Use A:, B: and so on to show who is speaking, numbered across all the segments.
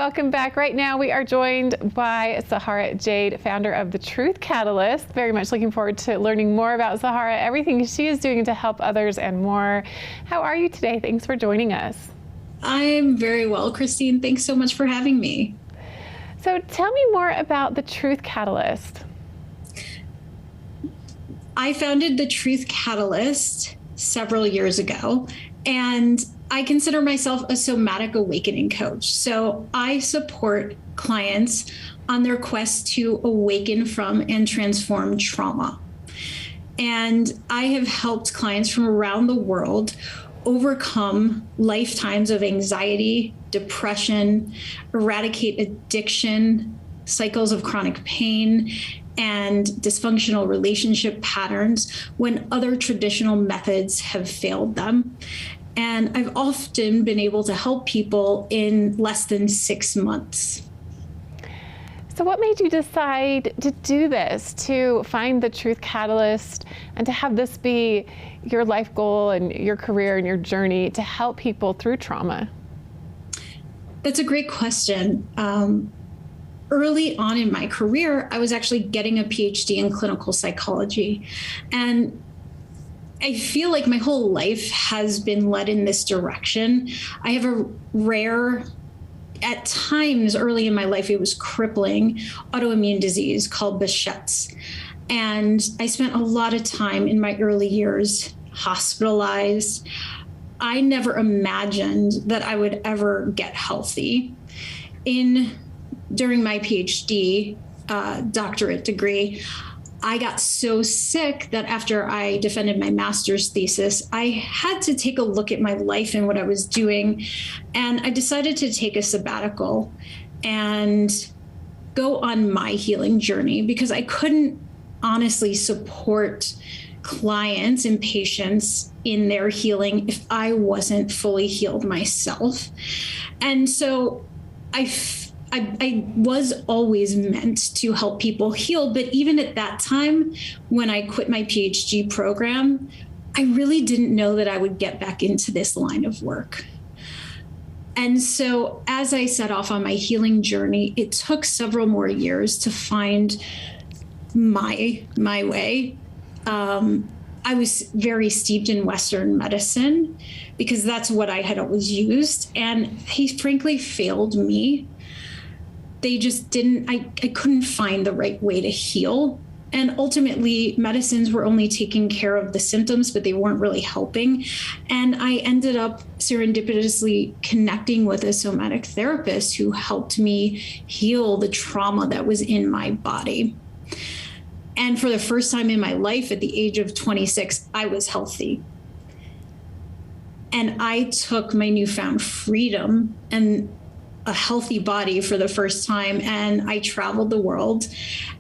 A: welcome back. Right now we are joined by Zahara Jade, founder of The Truth Catalyst. Very much looking forward to learning more about Zahara, everything she is doing to help others and more. How are you today? Thanks for joining us.
B: I'm very well, Christine. Thanks so much for having me.
A: So tell me more about The Truth Catalyst.
B: I founded The Truth Catalyst several years ago, and I consider myself a somatic awakening coach. So I support clients on their quest to awaken from and transform trauma. And I have helped clients from around the world overcome lifetimes of anxiety, depression, eradicate addiction, cycles of chronic pain, and dysfunctional relationship patterns when other traditional methods have failed them. And I've often been able to help people in less than 6 months.
A: So what made you decide to do this, to find the Truth Catalyst and to have this be your life goal and your career and your journey to help people through trauma?
B: That's a great question. Early on in my career, I was actually getting a PhD in clinical psychology. And I feel like my whole life has been led in this direction. I have a rare, at times early in my life, it was crippling autoimmune disease called Behçet's. And I spent a lot of time in my early years hospitalized. I never imagined that I would ever get healthy. During my PhD doctorate degree, I got so sick that after I defended my master's thesis, I had to take a look at my life and what I was doing. And I decided to take a sabbatical and go on my healing journey because I couldn't honestly support clients and patients in their healing if I wasn't fully healed myself. And so I was always meant to help people heal. But even at that time, when I quit my PhD program, I really didn't know that I would get back into this line of work. And so as I set off on my healing journey, it took several more years to find my way. I was very steeped in Western medicine because that's what I had always used. And they frankly failed me. They just didn't, I couldn't find the right way to heal. And ultimately, medicines were only taking care of the symptoms, but they weren't really helping. And I ended up serendipitously connecting with a somatic therapist who helped me heal the trauma that was in my body. And for the first time in my life, at the age of 26, I was healthy. And I took my newfound freedom and a healthy body for the first time, and I traveled the world,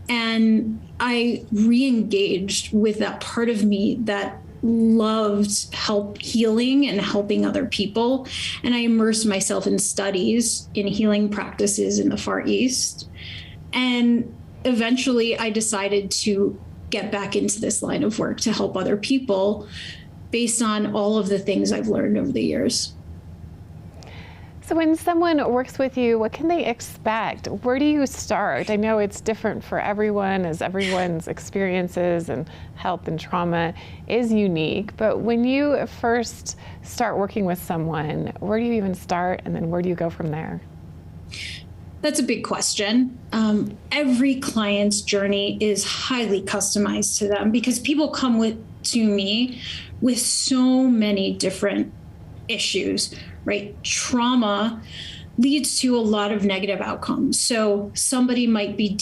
B: and I re-engaged with that part of me that loved healing and helping other people. And I immersed myself in studies in healing practices in the Far East. And eventually I decided to get back into this line of work to help other people based on all of the things I've learned over the years.
A: So when someone works with you, what can they expect? Where do you start? I know it's different for everyone, as everyone's experiences and health and trauma is unique. But when you first start working with someone, where do you even start? And then where do you go from there?
B: That's a big question. Every client's journey is highly customized to them because people come to me with so many different issues, right? Trauma leads to a lot of negative outcomes. So somebody might be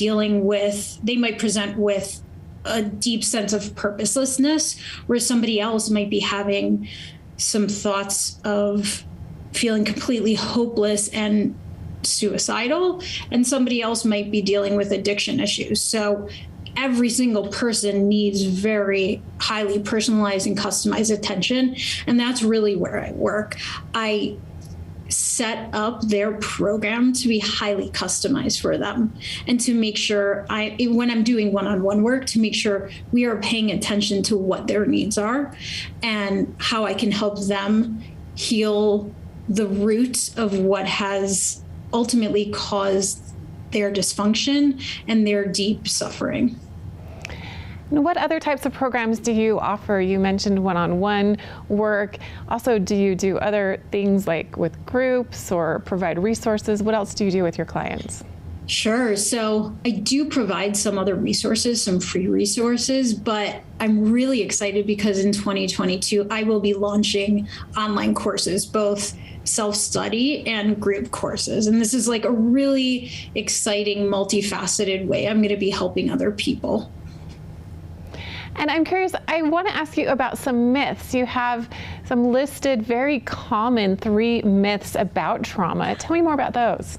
B: they might present with a deep sense of purposelessness, where somebody else might be having some thoughts of feeling completely hopeless and suicidal, and somebody else might be dealing with addiction issues. So every single person needs very highly personalized and customized attention. And that's really where I work. I set up their program to be highly customized for them and to make sure when I'm doing one-on-one work, to make sure we are paying attention to what their needs are and how I can help them heal the root of what has ultimately caused their dysfunction and their deep suffering.
A: And what other types of programs do you offer? You mentioned one-on-one work. Also, do you do other things like with groups or provide resources? What else do you do with your clients?
B: Sure. So I do provide some other resources, some free resources, but I'm really excited because in 2022, I will be launching online courses, both self-study and group courses. And this is like a really exciting, multifaceted way I'm going to be helping other people.
A: And I'm curious, I want to ask you about some myths. You have some listed very common 3 myths about trauma. Tell me more about those.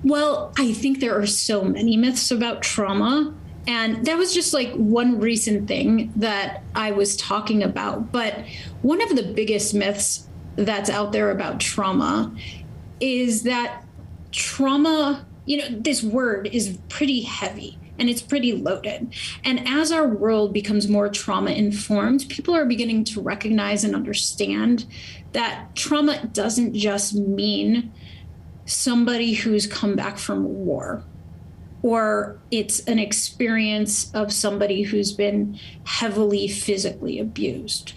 B: Well, I think there are so many myths about trauma. And that was just like one recent thing that I was talking about. But one of the biggest myths that's out there about trauma is that trauma, this word is pretty heavy and it's pretty loaded. And as our world becomes more trauma informed, people are beginning to recognize and understand that trauma doesn't just mean somebody who's come back from war, or it's an experience of somebody who's been heavily physically abused.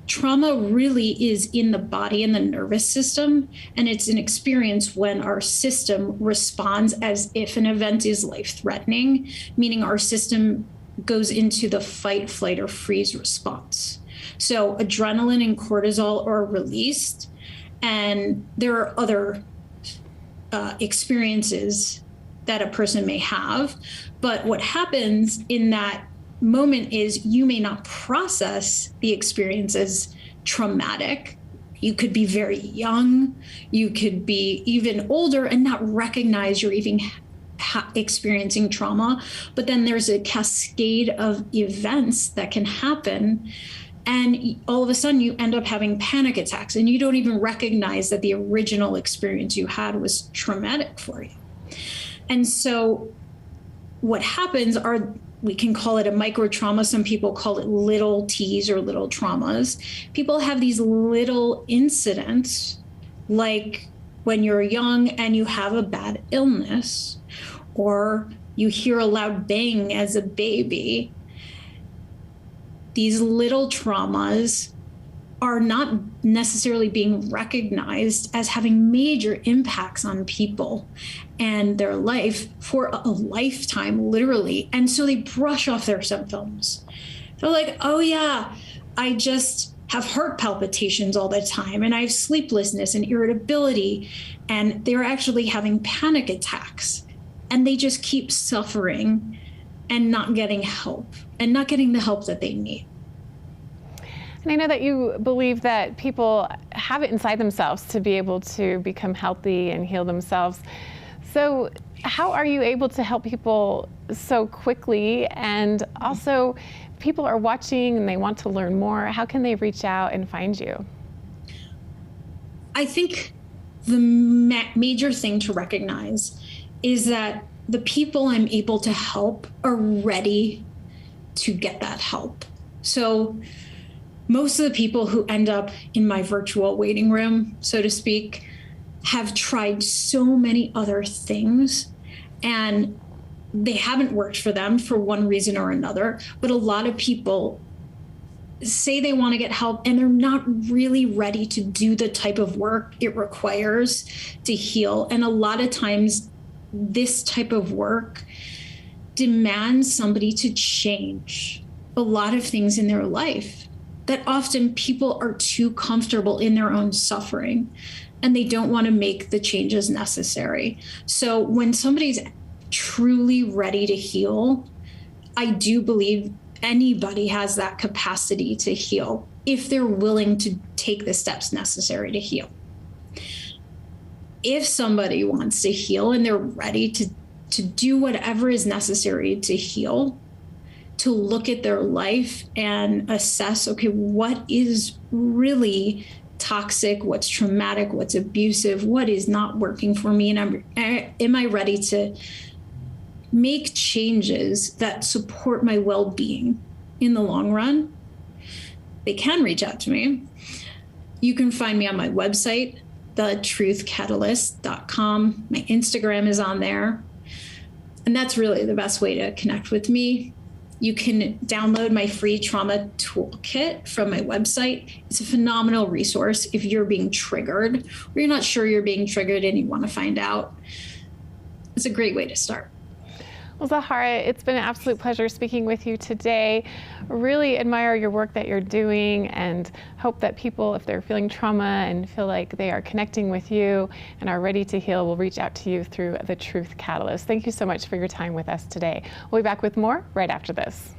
B: Trauma really is in the body and the nervous system, and it's an experience when our system responds as if an event is life-threatening, meaning our system goes into the fight, flight, or freeze response. So adrenaline and cortisol are released, and there are other experiences that a person may have. But what happens in that moment is you may not process the experience as traumatic. You could be very young, you could be even older and not recognize you're even experiencing trauma. But then there's a cascade of events that can happen. And all of a sudden you end up having panic attacks and you don't even recognize that the original experience you had was traumatic for you. And so what happens are, we can call it a micro trauma. Some people call it little T's or little traumas. People have these little incidents, like when you're young and you have a bad illness, or you hear a loud bang as a baby. These little traumas are not necessarily being recognized as having major impacts on people and their life for a lifetime, literally. And so they brush off their symptoms. They're like, oh yeah, I just have heart palpitations all the time, and I have sleeplessness and irritability, and they're actually having panic attacks. And they just keep suffering and not getting help, and not getting the help that they need.
A: And I know that you believe that people have it inside themselves to be able to become healthy and heal themselves. So how are you able to help people so quickly? And also, if people are watching and they want to learn more, how can they reach out and find you?
B: I think the major thing to recognize is that the people I'm able to help are ready to get that help. So most of the people who end up in my virtual waiting room, so to speak, have tried so many other things and they haven't worked for them for one reason or another. But a lot of people say they want to get help and they're not really ready to do the type of work it requires to heal. And a lot of times this type of work demands somebody to change a lot of things in their life, that often people are too comfortable in their own suffering and they don't want to make the changes necessary. So when somebody's truly ready to heal, I do believe anybody has that capacity to heal if they're willing to take the steps necessary to heal. If somebody wants to heal and they're ready to do whatever is necessary to heal, to look at their life and assess, okay, what is really toxic, what's traumatic, what's abusive, what is not working for me, and am I ready to make changes that support my well-being in the long run? They can reach out to me. You can find me on my website, thetruthcatalyst.com. My Instagram is on there. And that's really the best way to connect with me. You can download my free trauma toolkit from my website. It's a phenomenal resource if you're being triggered or you're not sure you're being triggered and you want to find out. It's a great way to start.
A: Well, Zahara, it's been an absolute pleasure speaking with you today. Really admire your work that you're doing and hope that people, if they're feeling trauma and feel like they are connecting with you and are ready to heal, will reach out to you through the Truth Catalyst. Thank you so much for your time with us today. We'll be back with more right after this.